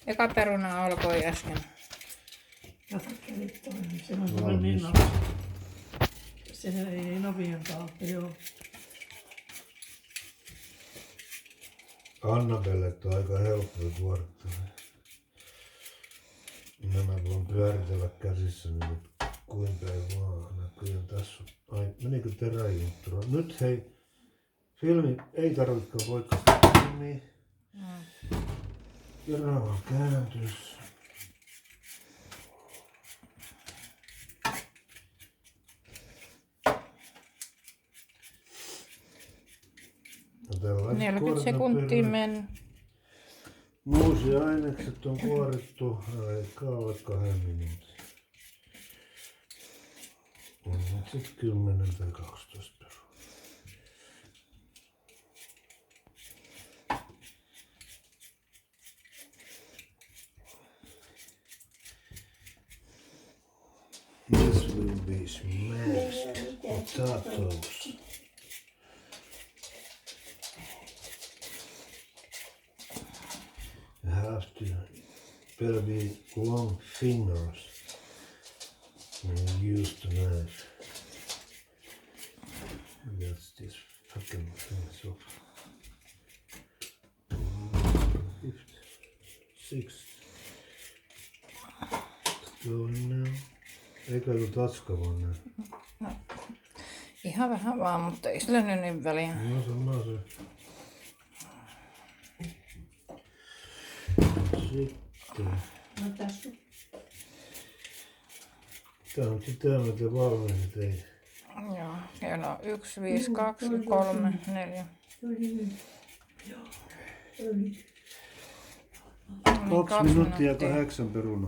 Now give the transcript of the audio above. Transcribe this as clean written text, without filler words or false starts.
Eka peruna alkoi äsken. Kato kädet toinen. Se on kyllä niin nopea. Se ei nopean kautta, joo. Annabelle on aika helppo kuorittaa. Nämä voin pyöritellä käsissä nyt kuin päin vaan. Näköjään tässä on. Ai, menikö teräjunttura? Nyt hei, filmi ei tarvitsekaan poikasta filmiä. Kerran kääntys. No 40 sekuntia mennyt. Muusi ainekset on kuorittu aika alle 2 minuutin. Sitten 10 tai 12 perua. This will be smashed potatoes. You have to better be long fingers when you use the knife. That's this fucking thing off. 5th, 6th. Going now. Eikä ollut tatska vaan näin. No, ihan vähän vaan, mutta ei sillä nyt niin väliä. No sama se. Sitten. No tässä. Tää on sitä mitä valmiit ei. Joo, kello 1, 5, 2, 3, 4. Joo. Oli. 2 minuuttia 8 perunaa.